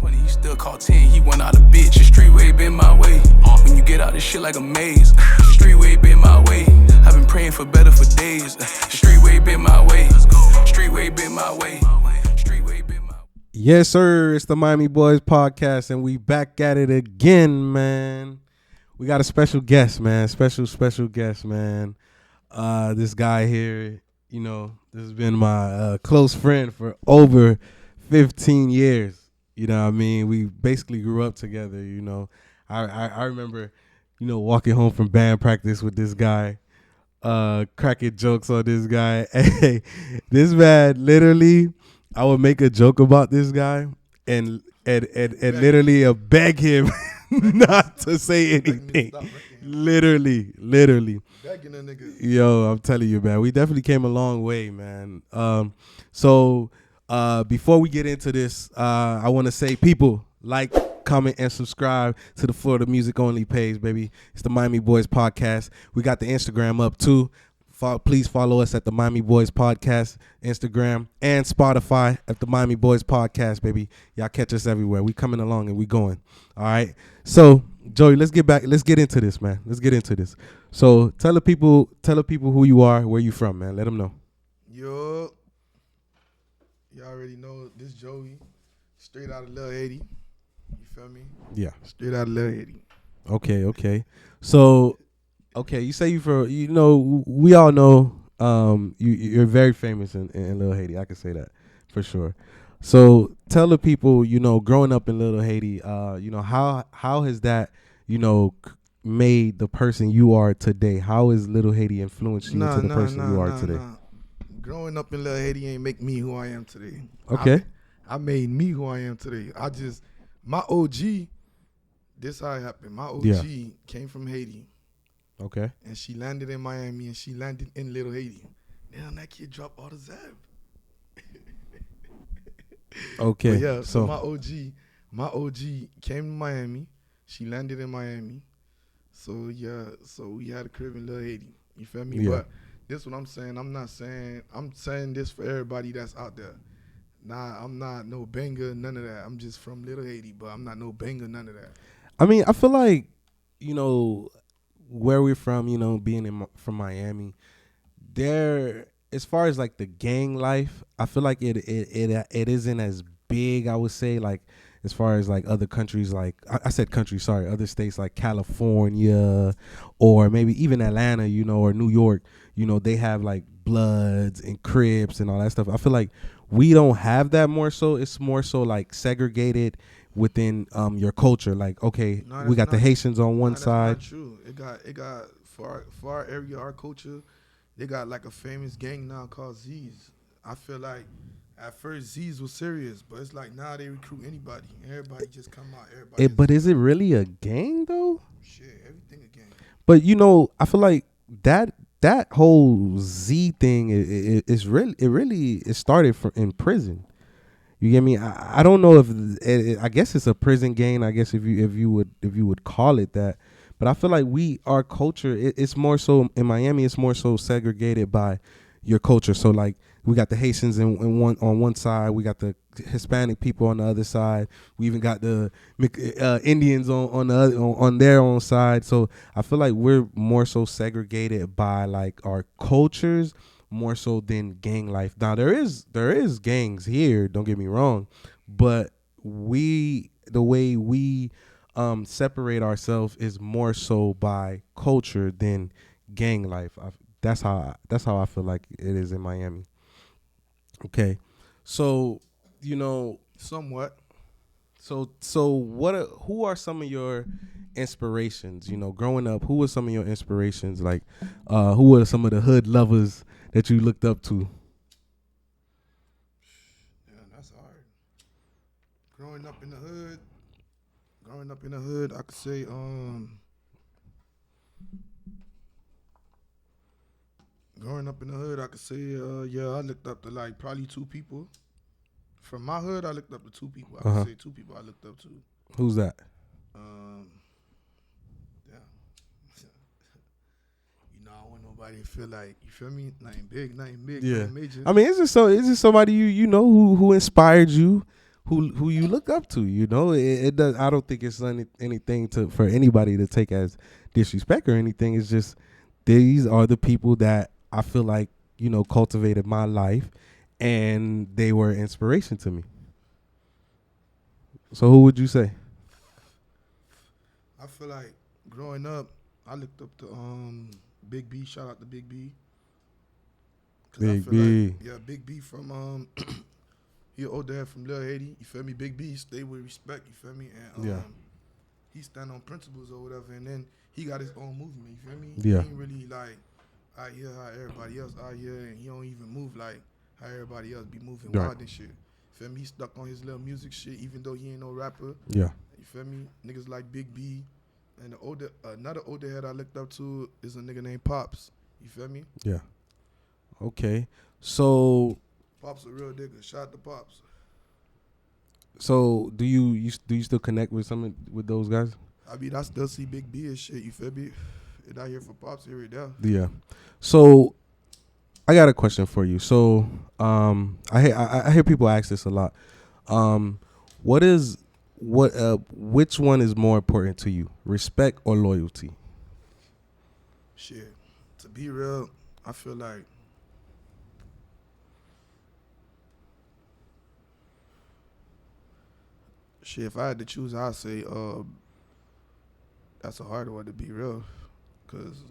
20, he still called 10. He went out a bitch. The streetway been my way. When you get out this shit like a maze. The streetway been my way. I've been praying for better for days. The streetway been my way. Streetway been my way. Streetway been my way. Yes, sir. It's the Miami Boyz podcast, and we back at it again, man. We got a special guest, man. Special guest, man. This guy here, you know, this has been my close friend for over 15 years. You know what I mean? We basically grew up together, you know. I remember, you know, walking home from band practice with this guy, cracking jokes on this guy. Hey, this man, literally, I would make a joke about this guy and literally beg him not to say anything. Literally. Begging a nigga. Yo, I'm telling you, man, we definitely came a long way, man. So before we get into this, I want to say, people, like, comment, and subscribe to the Florida Music Only page, baby. It's the Miami Boyz podcast. We got the Instagram up too. Please follow us at the Miami Boyz podcast Instagram and Spotify at the Miami Boyz podcast, baby. Y'all catch us everywhere. We coming along and we going. All right. So Joey, let's get into this, man. Let's get into this. So tell the people who you are, where you from, man. Let them know. Yo, y'all already know this Joey, straight out of Lil Haiti. You feel me? Yeah. Straight out of Lil Haiti. Okay. So, okay, you say you from, you know, we all know you're very famous in Lil Haiti. I can say that for sure. So tell the people, you know, growing up in Lil Haiti, you know, how has that, you know, made the person you are today? How is Lil Haiti influenced you into the person you are today? Growing up in Lil Haiti ain't make me who I am today. Okay. I made me who I am today. My OG, this how it happened. My OG came from Haiti. Okay. And she landed in Miami and she landed in Little Haiti. Damn, that kid dropped all the zab. Okay. But yeah, so my OG came to Miami. She landed in Miami. So yeah, so we had a crib in Little Haiti. You feel me? Yeah. But this what I'm saying. I'm saying this for everybody that's out there. Nah, I'm not no banger, none of that. I'm just from Little Haiti, but I'm not no banger, none of that. I mean, I feel like, you know, where we're from, you know, being from Miami, there, as far as like the gang life, I feel like it isn't as big, I would say, like as far as like other countries, like I said countries, sorry, other states like California or maybe even Atlanta, you know, or New York, you know, they have like Bloods and Crips and all that stuff. I feel like we don't have that more so. It's more so like segregated within your culture. Like, okay, we got the Haitians on one side. That's not true. It got for our area, our culture, they got like a famous gang now called Z's. I feel like at first Z's was serious, but it's like now they recruit anybody. Everybody just come out. But is it really a gang though? Shit, everything a gang. But you know, I feel like that whole Z thing is really started in prison. You get me? I don't know if I guess it's a prison gang. I guess if you would call it that. But I feel like our culture, it's more so in Miami. It's more so segregated by your culture. So like we got the Haitians on one side, we got the Hispanic people on the other side. We even got the Indians on their own side. So I feel like we're more so segregated by like our cultures more so than gang life. Now there is gangs here, don't get me wrong, but the way we separate ourselves is more so by culture than gang life. That's how I feel like it is in Miami. Okay, so you know, somewhat. So who are some of your inspirations? You know, growing up, who were some of your inspirations? Like, who were some of the hood lovers that you looked up to? Yeah, that's hard. Growing up in the hood, I could say I looked up to like probably two people. From my hood, I looked up to two people. I could say two people I looked up to. Who's that? Yeah. You know, I want nobody to feel like, you feel me? Nothing big, yeah. nothing major. I mean, is it somebody you know who inspired you, who you look up to. You know, it does. I don't think it's anything for anybody to take as disrespect or anything. It's just these are the people that I feel like, you know, cultivated my life, and they were inspiration to me. So who would you say? I feel like growing up, I looked up to Big B. Shout out to Big B. Big B. Like, yeah, Big B from he older head from Lil Haiti. You feel me? Big B stay with respect. You feel me? And Yeah. he stand on principles or whatever. And then he got his own movement. You feel me? Yeah. He ain't really like out here how everybody else out here, and he don't even move like how everybody else be moving Right. wild and shit. Feel me? He stuck on his little music shit, even though he ain't no rapper. Yeah. You feel me? Niggas like Big B. And another older head I looked up to is a nigga named Pops. You feel me? Yeah. Okay. So Pops a real nigga. Shout out to Pops. So do you still connect with with those guys? I mean, I still see Big B and shit. You feel me? And I hear for Pops here and there. Yeah. So I got a question for you. So I hear people ask this a lot. Which one is more important to you, respect or loyalty? Shit. To be real, I feel like shit, if I had to choose, I'd say that's a harder one, to be real. Cause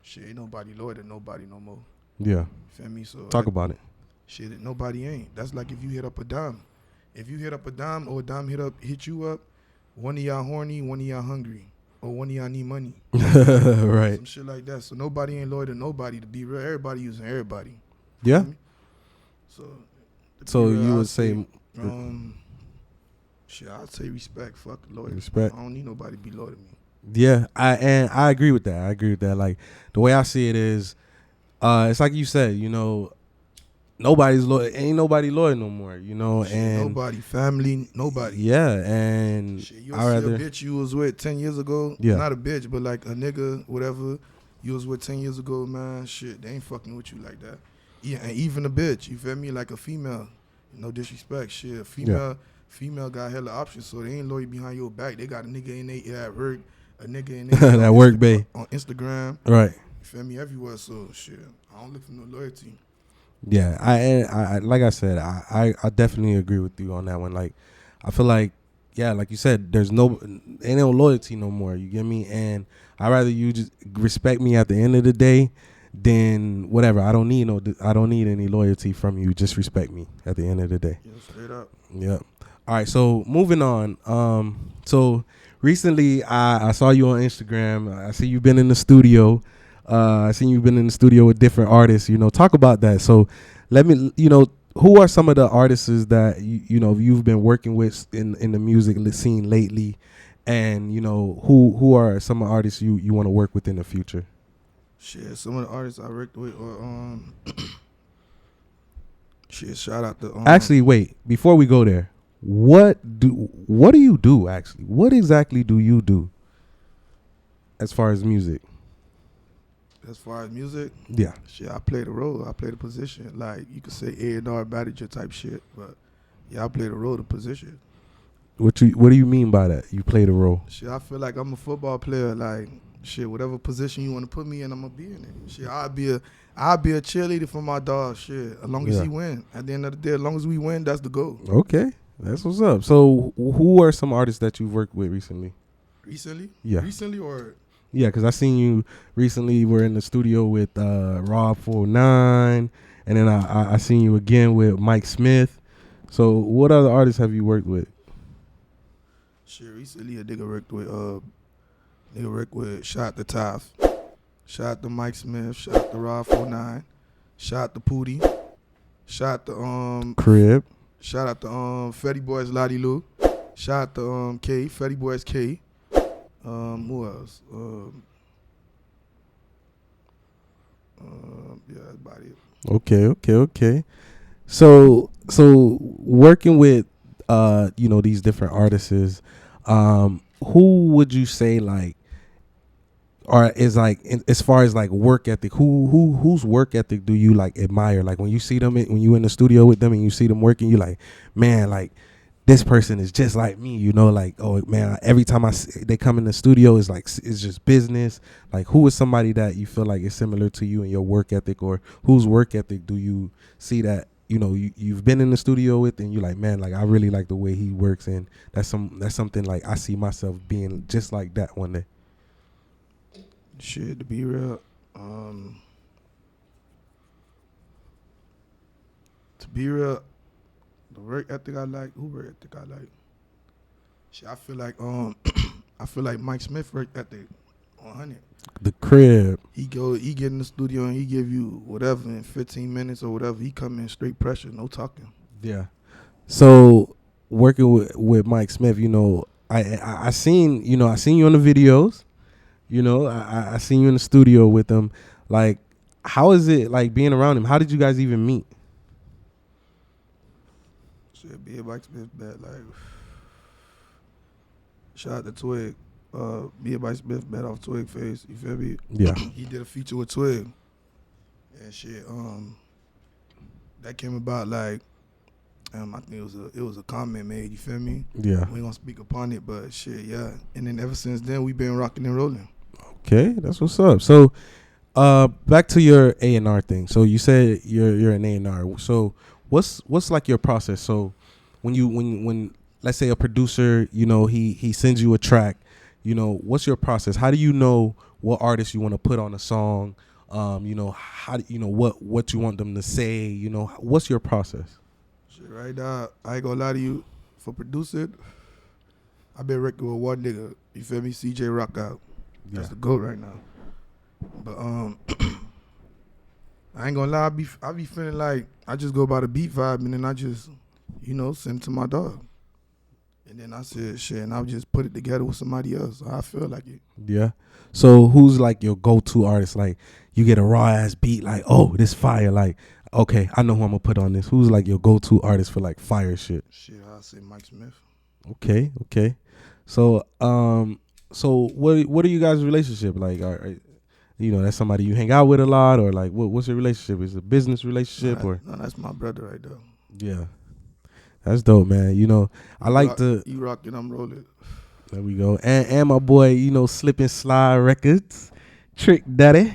shit, ain't nobody loyal to nobody no more. Yeah. You feel me? So Talk about it. Shit, nobody ain't. That's like if you hit up a dime. If you hit up a dime or a dime hit you up, one of y'all horny, one of y'all hungry, or one of y'all need money. Right. Some shit like that. So nobody ain't loyal to nobody, to be real. Everybody using everybody. Yeah. Feel me? So to be real, you I'd would say shit, I'd say respect. Fuck loyalty. Respect. I don't need nobody to be loyal to me. Yeah, I agree with that. I agree with that. Like the way I see it is, it's like you said, you know, nobody's loyal. Ain't nobody loyal no more, you know. Shit, and nobody, family, nobody. Yeah, and Shit, you I see rather a bitch you was with 10 years ago. Yeah. Not a bitch, but like a nigga, whatever you was with 10 years ago, man. Shit, they ain't fucking with you like that. Yeah, and even a bitch, you feel me? Like a female, no disrespect, shit. A female got hella options, so they ain't loyal behind your back. They got a nigga in their ear at work, a nigga in their that work bay on Instagram. Right. You feel me? Everywhere. So shit, I don't look for no loyalty. Yeah, I like I said, I definitely agree with you on that one. Like, I feel like, yeah, like you said, ain't no loyalty no more. You get me? And I rather you just respect me at the end of the day than whatever. I don't need any loyalty from you. Just respect me at the end of the day. Yeah, straight up. Yep. All right. So moving on. So recently I saw you on Instagram. I see you've been in the studio. I seen you've been in the studio with different artists. You know, talk about that. So let me, you know, who are some of the artists that you know you've been working with in the music scene lately, and you know who are some of the artists you want to work with in the future? Shit, some of the artists I worked with, or shit, shout out to Actually, wait, before we go there, what do you do actually? What exactly do you do as far as music? As far as music, Yeah. shit, I play the role. I play the position. Like, you could say A&R manager type shit, but yeah, I play the role, the position. What do you mean by that? You play the role? Shit, I feel like I'm a football player. Like, shit, whatever position you want to put me in, I'm gonna be in it. Shit, I'll be a cheerleader for my dog. Shit, as long as he win. At the end of the day, as long as we win, that's the goal. Okay, that's what's up. So, who are some artists that you've worked with recently? Recently? Yeah. Recently or? Yeah, because I seen you recently. You were in the studio with Rob 49, and then I seen you again with Mike Smith. So, what other artists have you worked with? Shit, recently a nigga worked with shout out to Taf, shout out to Mike Smith, shout out to Rob 49, shout out to Pootie, shout out to Crib. shout out to Fetty Boys Lottie Lou, shout out to K, Fetty Boys K. Who else? Yeah, that's about it. Okay. So working with you know, these different artists, who would you say like, or is like as far as like work ethic, whose work ethic do you like admire? Like when you see them when you in the studio with them and you see them working, you like, man, like this person is just like me, you know, like, oh man, every time they come in the studio, it's like, it's just business. Like, who is somebody that you feel like is similar to you in your work ethic, or whose work ethic do you see that, you know, you've been in the studio with, and you're like, man, like, I really like the way he works, and that's something like I see myself being just like that one day. Shit, to be real, the work ethic I like, who work ethic I like? Shit, I feel like I feel like Mike Smiff work ethic 100. The crib. He get in the studio and he give you whatever in 15 minutes or whatever. He come in straight pressure, no talking. Yeah. So working with Mike Smiff, you know, I seen you on the videos, you know, I seen you in the studio with him. Like, how is it like being around him? How did you guys even meet? Shit, be a Mike Smith bet, like, shout out to Twig. Be a Mike Smith bet off Twig face. You feel me? Yeah. He did a feature with Twig. And shit, that came about like, I think it was a comment made, you feel me? Yeah. We ain't gonna speak upon it, but shit, yeah. And then ever since then, we been rocking and rolling. Okay, that's what's up. So, back to your A&R thing. So you said you're an A&R. So what's like your process? So when let's say a producer, you know, he sends you a track, you know, what's your process? How do you know what artist you want to put on a song? You know, how do you know what you want them to say? You know, what's your process? Shit, right now, I ain't gonna lie to you. For producing, I've been working with one nigga. You feel me? CJ Rock out. That's the GOAT right now. But I ain't gonna lie. I be feeling like I just go by the beat vibe, and then I just, you know, send it to my dog. And then I said shit, and I'll just put it together with somebody else. I feel like it. Yeah. So who's like your go-to artist? Like, you get a raw ass beat, like, oh, this fire. Like, okay, I know who I'm gonna put on this. Who's like your go-to artist for like fire shit? Shit, I'll say Mike Smith. Okay. So so what are you guys' relationship like? You know, that's somebody you hang out with a lot, or like what's your relationship? Is it a business relationship or? No, that's my brother right there. Yeah, that's dope, man. You know, I like you rock it, I'm rolling. There we go, and my boy, you know, Slip and Slide Records, Trick Daddy.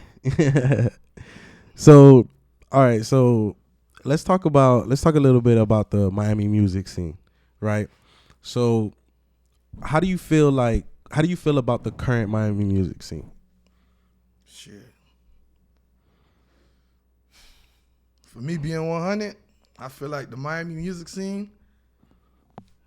So, all right, so let's talk a little bit about the Miami music scene, right? So, how do you feel about the current Miami music scene? Shit. For me being 100, I feel like the Miami music scene,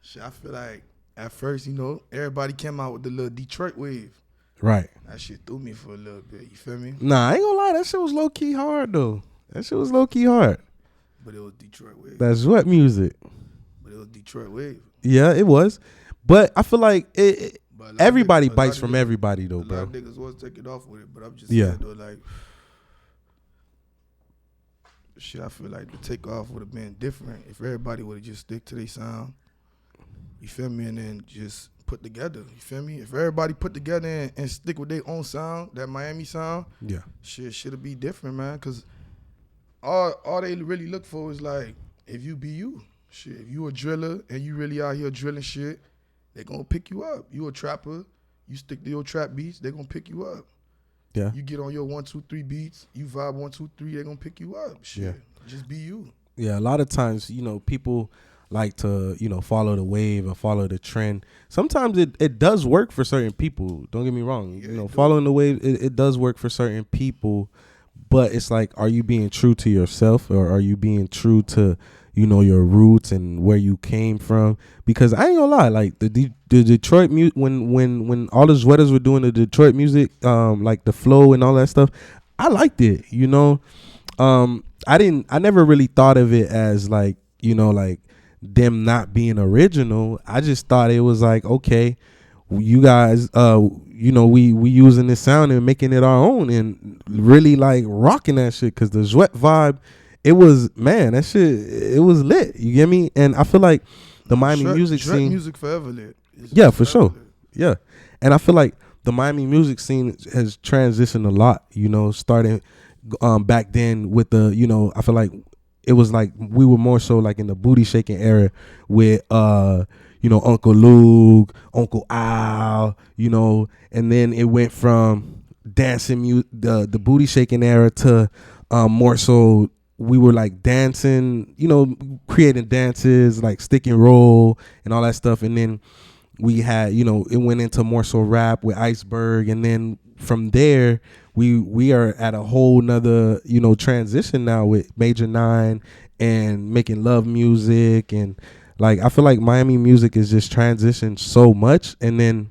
shit, I feel like at first, you know, everybody came out with the little Detroit wave. Right. That shit threw me for a little bit, you feel me? Nah, I ain't gonna lie, that shit was low-key hard, though. That shit was low-key hard. But it was Detroit wave. That's what music. But it was Detroit wave. Yeah, it was. But I feel like everybody bites from everybody, though, bro. A lot of niggas was taking off with it, but I'm just saying, though, like, shit, I feel like the takeoff would have been different if everybody would have just stick to their sound. You feel me? And then just put together. You feel me? If everybody put together and stick with their own sound, that Miami sound, yeah, shit should be different, man. Cause all they really look for is like, if you be you, shit. If you a driller and you really out here drilling shit, they gonna pick you up. You a trapper, you stick to your trap beats, they gonna pick you up. Yeah. You get on your 1, 2, 3 beats, you vibe 1, 2, 3, they gonna pick you up. Shit. Yeah. Just be you. Yeah, a lot of times, you know, people like to, you know, follow the wave or follow the trend. Sometimes it does work for certain people. Don't get me wrong. Yeah, you know, following the wave, it does work for certain people. But it's like, are you being true to yourself, or are you being true to, you know, your roots and where you came from? Because I ain't gonna lie, like the Detroit music, when all the Sweaters were doing the Detroit music, like the flow and all that stuff, I liked it. You know, I never really thought of it as like, you know, like them not being original. I just thought it was like, okay, you guys, you know, we using this sound and making it our own and really like rocking that shit. Cause the Sweat vibe, it was, man, that shit, it was lit. You get me? And I feel like the Miami music scene, music forever lit. Yeah, for sure. Lit. Yeah. And I feel like the Miami music scene has transitioned a lot, you know, starting back then with the, you know, I feel like it was like we were more so like in the booty shaking era with Uncle Luke, Uncle Al, and then it went from the booty shaking era to more so we were like dancing, creating dances like stick and roll and all that stuff, and then we had, it went into more so rap with Iceberg, and then from there we are at a whole nother, transition now with Major Nine and making love music, and like I feel like Miami music is just transitioned so much, and then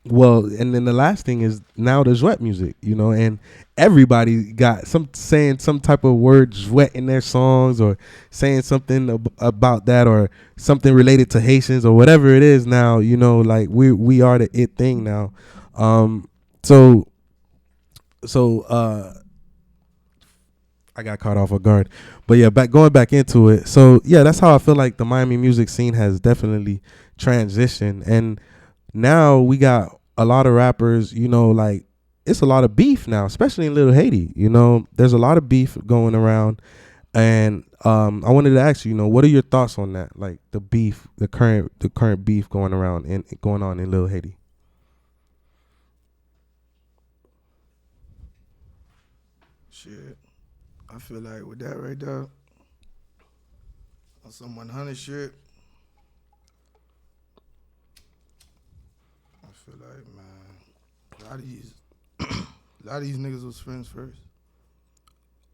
the last thing is now there's wet music, and everybody got saying some type of word wet in their songs, or saying something about that, or something related to Haitians or whatever it is now, like we are the it thing now. So I got caught off guard, but yeah, going back into it. So yeah, that's how I feel like the Miami music scene has definitely transitioned, and now we got a lot of rappers, like it's a lot of beef now, especially in Little Haiti. There's a lot of beef going around, and I wanted to ask you, what are your thoughts on that? Like the beef, the current beef going around and going on in Little Haiti. Shit, I feel like with that right there, on some 100 shit, I feel like, man, a lot of these niggas was friends first.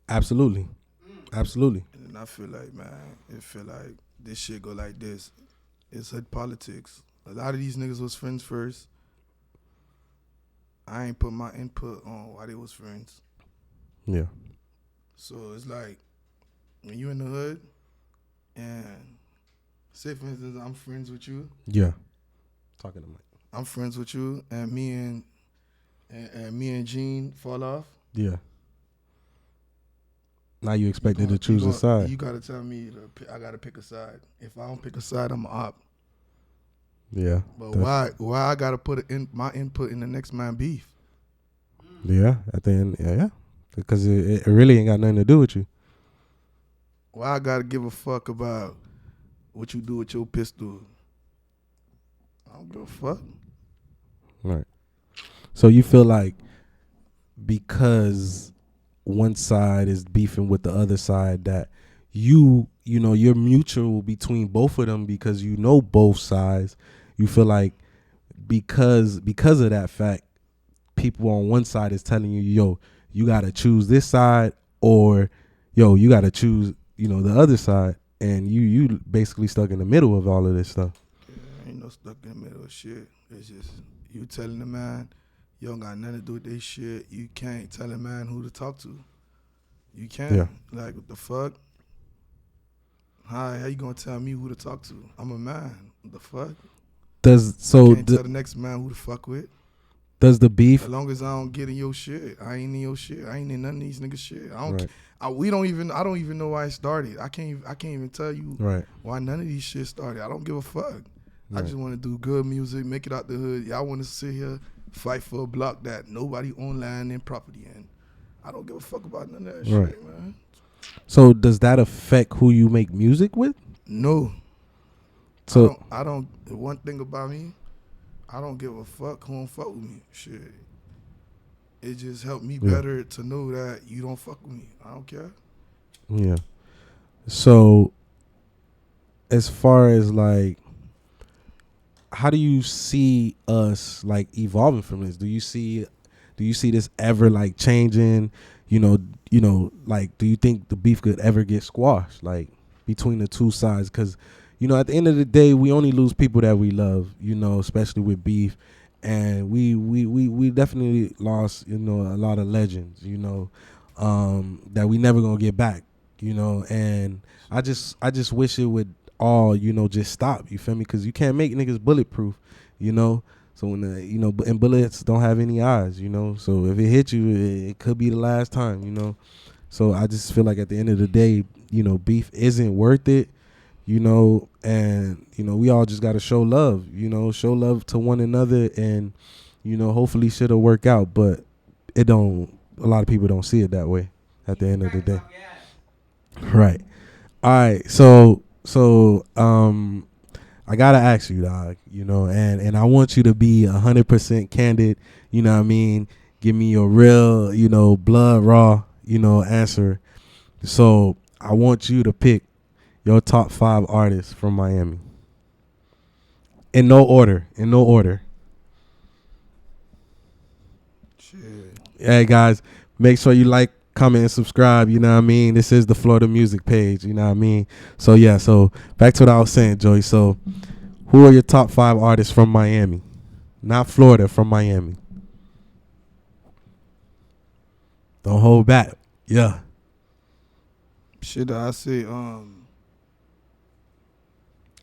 Absolutely. And then I feel like, man, it feel like this shit go like this. It's hood politics. A lot of these niggas was friends first. I ain't put my input on why they was friends. Yeah. So it's like, when you in the hood, and say for instance, I'm friends with you. Yeah. Talking to Mike. I'm friends with you, and me and Gene fall off. Yeah. Now you expected to choose a side. You gotta tell me I gotta pick a side. If I don't pick a side, I'm an op. Yeah. But why I gotta put my input in the next man beef? Yeah. At the end, yeah. Because it really ain't got nothing to do with you. Why I gotta give a fuck about what you do with your pistol? I don't give a fuck. Right. So you feel like because one side is beefing with the other side that you're mutual between both of them because you know both sides. You feel like because of that fact, people on one side is telling you, yo, you gotta choose this side, or yo, you gotta choose, the other side, and you basically stuck in the middle of all of this stuff. Yeah, ain't no stuck in the middle of shit. It's just you telling the man you don't got nothing to do with this shit. You can't tell a man who to talk to. You can't. Yeah. Like, what the fuck? How you gonna tell me who to talk to? I'm a man. What the fuck? I can't tell the next man who to fuck with. Does the beef? As long as I don't get in your shit, I ain't in your shit. I ain't in none of these niggas shit. I don't. Right. I don't even know why it started. I can't even tell you why none of these shit started. I don't give a fuck. Right. I just want to do good music, make it out the hood. Y'all want to sit here, fight for a block that nobody own land and property in. I don't give a fuck about none of that shit, man. So does that affect who you make music with? No. So I don't. The one thing about me, I don't give a fuck who don't fuck with me. Shit. It just helped me better to know that you don't fuck with me. I don't care. Yeah. So as far as like, how do you see us like evolving from this? Do you see this ever like changing? Like, do you think the beef could ever get squashed like between the two sides? Because at the end of the day, we only lose people that we love. Especially with beef. And we definitely lost, a lot of legends, that we never gonna get back, and I just wish it would all, just stop, you feel me? Because you can't make niggas bulletproof, So when and bullets don't have any eyes, So if it hit you, it could be the last time, So I just feel like at the end of the day, beef isn't worth it. And we all just gotta show love, show love to one another, and hopefully shit'll work out. But a lot of people don't see it that way at the end of the day. Right. All right, so I gotta ask you, dog. You know, and I want you to be 100% candid. You know what I mean? Give me your real, you know, blood raw, you know, answer. So I want you to pick your top 5 artists from Miami. In no order. In no order. Shit. Hey guys, make sure you like, comment, and subscribe. You know what I mean? This is the Florida Music page. You know what I mean? So yeah. So back to what I was saying, Joey. So who are your top 5 artists from Miami? Not Florida, from Miami. Don't hold back. Yeah. Shit, I say,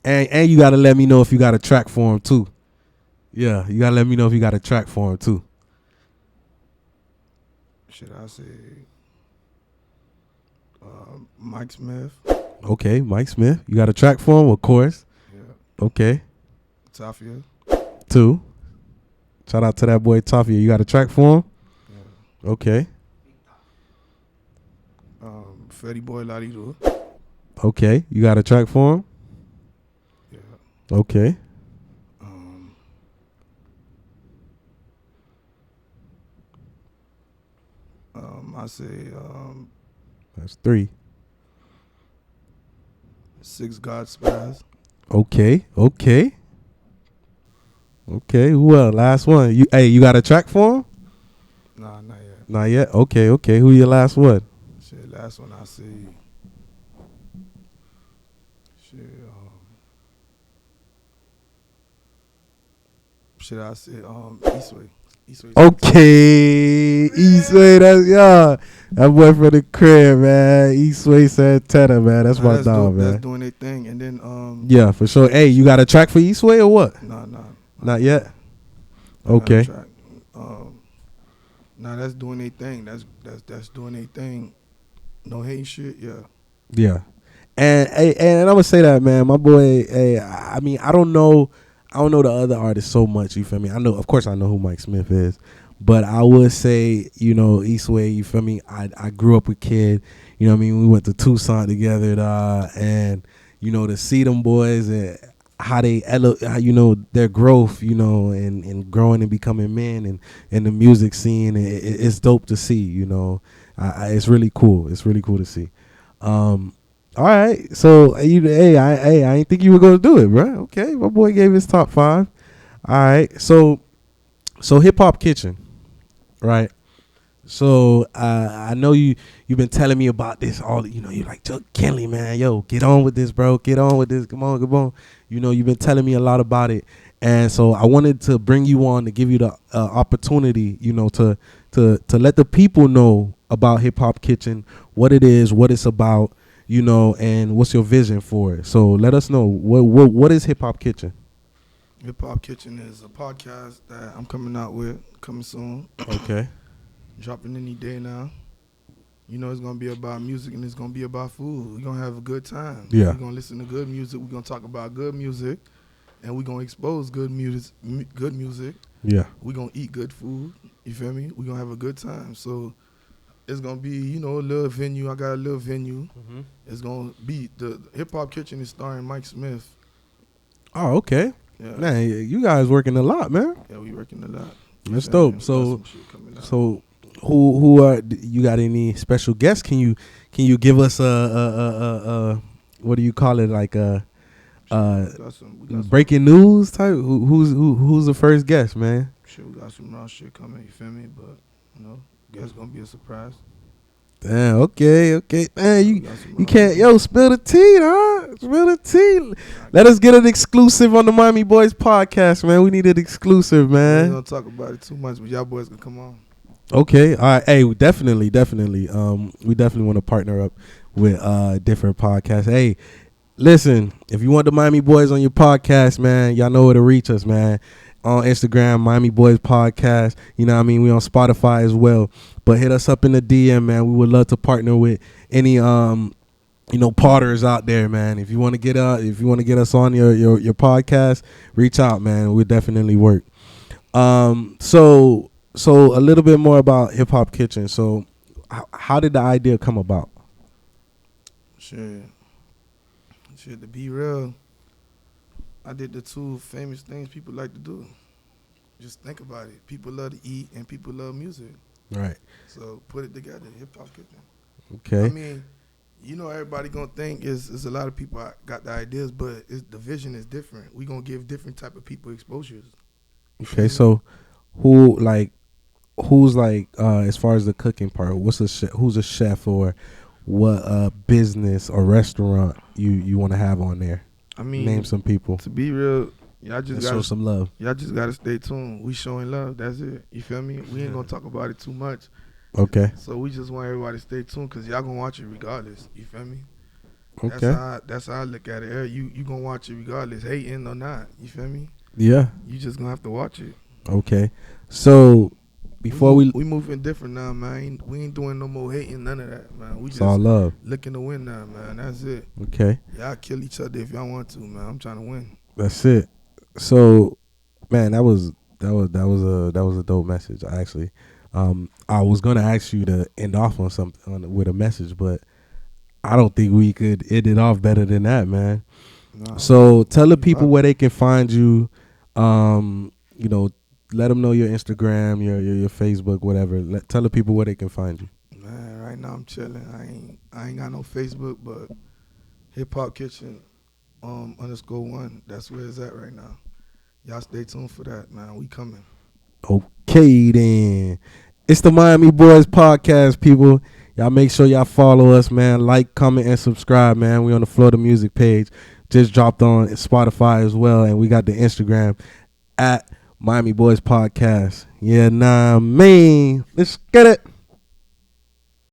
And you gotta let me know if you got a track for him too. Yeah, you gotta let me know if you got a track for him too. shit, I say, Mike Smith. Okay, Mike Smith. You got a track for him, of course. Yeah. Okay. Tafia. 2. Shout out to that boy Tafia. You got a track for him? Yeah. Okay. Fetty Boy Ladido. Okay. You got a track for him? Yeah. Okay. I say, That's 3. 6 God Spaz. Okay. Okay. Okay. Who else? Last one. You got a track for him? Nah, not yet. Not yet. Okay. Okay. Who your last one? Shit, last one I say. Shit, I say, Eastway. Eastway. Okay, Eastway, that's yeah. That boy from the crib, man. Eastway Santana, man. That's my dog, man. That's doing their thing, and then Yeah, for sure. Hey, you got a track for Eastway or what? Nah. Not yet. I got a Okay. track. Nah, that's doing their thing. That's doing their thing. No hate shit. Yeah. Yeah. And I'm gonna say that, man. My boy. Hey, I mean, I don't know the other artists so much. You feel me? I know, of course, I know who Mike Smith is, but I would say, you know, Eastway. You feel me? I grew up with Kid. You know what I mean? We went to Tucson together, and you know, to see them boys and how they you know, their growth, you know, and growing and becoming men and in the music scene, it's dope to see. You know, it's really cool. It's really cool to see. All right, so I ain't think you were gonna do it, bro. Okay, my boy gave his top 5. All right, so Hip Hop Kitchen, right? So I know you've been telling me about this all. You know, you're like, Chuck Kenley, man, yo, get on with this, bro. Get on with this. Come on. You know, you've been telling me a lot about it, and so I wanted to bring you on to give you the opportunity, you know, to let the people know about Hip Hop Kitchen, what it is, what it's about. You know, and what's your vision for it? So let us know what is Hip Hop Kitchen. Hip Hop Kitchen is a podcast that I'm coming out with, coming soon. Okay. Dropping any day now. You know, it's gonna be about music and it's gonna be about food. We're gonna have a good time. Yeah. We're gonna listen to good music. We're gonna talk about good music, and we're gonna expose good music. Yeah. We're gonna eat good food. You feel me? We're gonna have a good time. So it's gonna be, you know, a little venue. I got a little venue. Mm-hmm. It's gonna be the Hip Hop Kitchen is starring Mike Smith. Oh, okay. Yeah. Man, you guys working a lot, man. Yeah, we working a lot. That's Yeah, dope. we got So some shit coming out. who are you got any special guests? Can you give us a what do you call it, like a we got some breaking news type? Who's the first guest, man? shit, we got some raw shit coming. You feel me? But you know, guess gonna be a surprise. Damn. Okay. Man, We got some you raw can't, shit. spill the tea, huh? Spill the tea. Let us get an exclusive on the Miami Boys podcast, man. We need an exclusive, We ain't man. gonna talk about it too much, but y'all boys gonna come on. Okay, all right. Hey, definitely. We definitely want to partner up with different podcasts. Hey, listen, if you want the Miami Boys on your podcast, man, y'all know where to reach us, man. On Instagram, Miami Boys Podcast. You know what I mean? We on Spotify as well. But hit us up in the DM, man. We would love to partner with any potters out there, man. If you want to get us on your podcast, reach out, man. We'll definitely work. So a little bit more about Hip Hop Kitchen. So how did the idea come about? Shit. Shit, to be real, I did the two famous things people like to do. Just think about it. People love to eat and people love music. Right. So put it together. Hip Hop Kitchen. Okay. I mean, you know, everybody gonna think is a lot of people got the ideas, but the vision is different. We gonna give different type of people exposures. Okay. So, who's like as far as the cooking part? Who's a chef or what business or restaurant you want to have on there? I mean, name some people. To be real, y'all just show some love. Y'all just gotta stay tuned. We showing love. That's it. You feel me? We ain't gonna talk about it too much. Okay. So we just want everybody to stay tuned because y'all gonna watch it regardless. You feel me? Okay. That's how I look at it. You gonna watch it regardless, hating or not. You feel me? Yeah. You just gonna have to watch it. Okay. So before we moving different now, man. We ain't doing no more hating, none of that, man. We just all love. looking to win now, man. That's it. Okay. Y'all kill each other if y'all want to, man. I'm trying to win. That's it. So, man, that was a dope message. Actually, I was gonna ask you to end off on something with a message, but I don't think we could end it off better than that, man. Nah, so tell the people where they can find you. You know, let them know your Instagram, your Facebook, whatever. Tell the people where they can find you. Man, right now I'm chilling. I ain't got no Facebook, but Hip Hop Kitchen _1. That's where it's at right now. Y'all stay tuned for that, man. We coming. Okay, then. It's the Miami Boyz podcast, people. Y'all make sure y'all follow us, man. Like, comment, and subscribe, man. We on the Florida Music page. Just dropped on Spotify as well, and we got the Instagram at Miami Boyz Podcast. Yeah, nah, man. Let's get it.